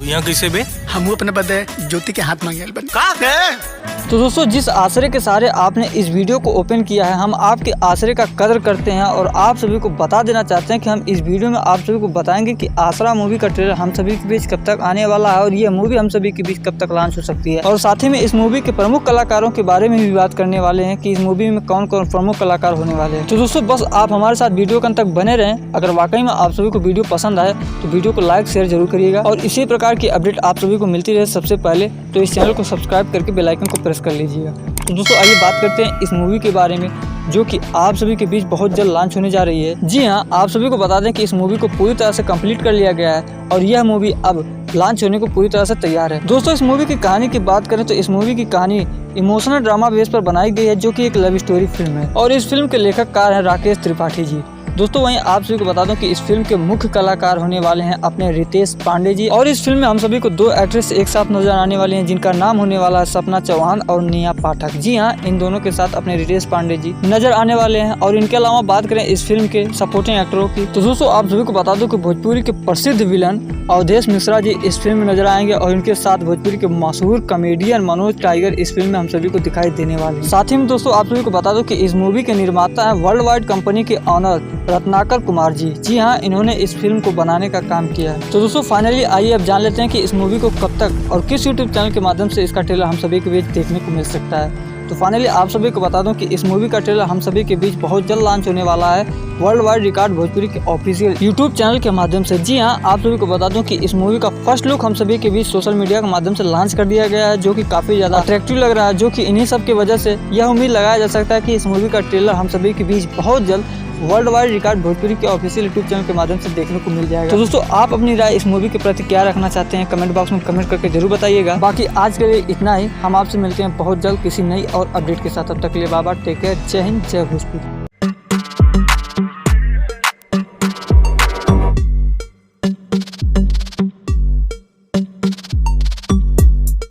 यहाँ कैसे बे? हम अपने बदे ज्योति के हाथ मांगे बन का तो दोस्तों, जिस आश्रय के सहारे आपने इस वीडियो को ओपन किया है, हम आपके आश्रय का कदर करते हैं और आप सभी को बता देना चाहते हैं कि हम इस वीडियो में आप सभी को बताएंगे कि आसरा मूवी का ट्रेलर हम सभी के बीच कब तक आने वाला है और ये मूवी हम सभी के बीच कब तक लॉन्च हो सकती है। और साथ ही में इस मूवी के प्रमुख कलाकारों के बारे में भी बात करने वाले हैं कि इस मूवी में कौन कौन प्रमुख कलाकार होने वाले हैं। तो दोस्तों, बस आप हमारे साथ वीडियो के अंत तक बने रहें। अगर वाकई में आप सभी को वीडियो पसंद आए तो वीडियो को लाइक शेयर जरूर करिएगा और इसी प्रकार की अपडेट आप सभी को मिलती रहे सबसे पहले, तो इस चैनल को सब्सक्राइब करके बेल आइकन को प्रेस कर लीजिएगा। तो दोस्तों, आइए बात करते हैं इस मूवी के बारे में जो कि आप सभी के बीच बहुत जल्द लॉन्च होने जा रही है। जी हाँ, आप सभी को बता दें कि इस मूवी को पूरी तरह से कंप्लीट कर लिया गया है और यह मूवी अब लॉन्च होने को पूरी तरह से तैयार है। दोस्तों, इस मूवी की कहानी की बात करें तो इस मूवी की कहानी इमोशनल ड्रामा बेस पर बनाई गई है जो कि एक लव स्टोरी फिल्म है और इस फिल्म के लेखककार हैं राकेश त्रिपाठी जी। दोस्तों, वहीं आप सभी को बता दूं कि इस फिल्म के मुख्य कलाकार होने वाले हैं अपने रितेश पांडे जी और इस फिल्म में हम सभी को दो एक्ट्रेस एक साथ नजर आने वाली हैं जिनका नाम होने वाला है सपना चौहान और नेहा पाठक। जी हाँ, इन दोनों के साथ अपने रितेश पांडे जी नजर आने वाले हैं। और इनके अलावा बात करें इस फिल्म के सपोर्टिंग एक्टरों की तो दोस्तों, आप सभी को बता दूं कि भोजपुरी के प्रसिद्ध विलन अवधेश मिश्रा जी इस फिल्म में नजर आएंगे और इनके साथ भोजपुरी के मशहूर कॉमेडियन मनोज टाइगर इस फिल्म में हम सभी को दिखाई देने वाले हैं। साथ ही में दोस्तों, आप सभी को बता दूं कि इस मूवी के निर्माता है वर्ल्ड वाइड कंपनी के ऑनर रत्नाकर कुमार जी। जी हाँ, इन्होंने इस फिल्म को बनाने का काम किया है। तो दोस्तों, फाइनली आइए अब जान लेते हैं कि इस मूवी को कब तक और किस यूट्यूब चैनल के माध्यम से इसका ट्रेलर हम सभी के बीच देखने को मिल सकता है। तो फाइनली आप सभी को बता दूं कि इस मूवी का ट्रेलर हम सभी के बीच बहुत जल्द लॉन्च होने वाला है वर्ल्ड वाइड रिकॉर्ड भोजपुरी के ऑफिशियल यूट्यूब चैनल के माध्यम से। जी हाँ, आप सभी को बता दूं कि इस मूवी का फर्स्ट लुक हम सभी के बीच सोशल मीडिया के माध्यम से लॉन्च कर दिया गया है जो कि काफी ज्यादा अट्रैक्टिव लग रहा है, जो कि इन्हीं सब की वजह से यह उम्मीद लगाया जा सकता है कि इस मूवी का ट्रेलर हम सभी के बीच बहुत जल्द वर्ल्ड वाइड रिकॉर्ड भोजपुरी के ऑफिशियल यूट्यूब चैनल के माध्यम से देखने को मिल जाएगा। तो दोस्तों, आप अपनी राय इस मूवी के प्रति क्या रखना चाहते हैं कमेंट बॉक्स में कमेंट करके जरूर बताइएगा। बाकी आज के लिए इतना ही, हम आपसे मिलते हैं बहुत जल्द किसी नई और अपडेट के साथ। तब तक के लिए बाबा टेक केयर, जय हिंद, जय भोजपुरी।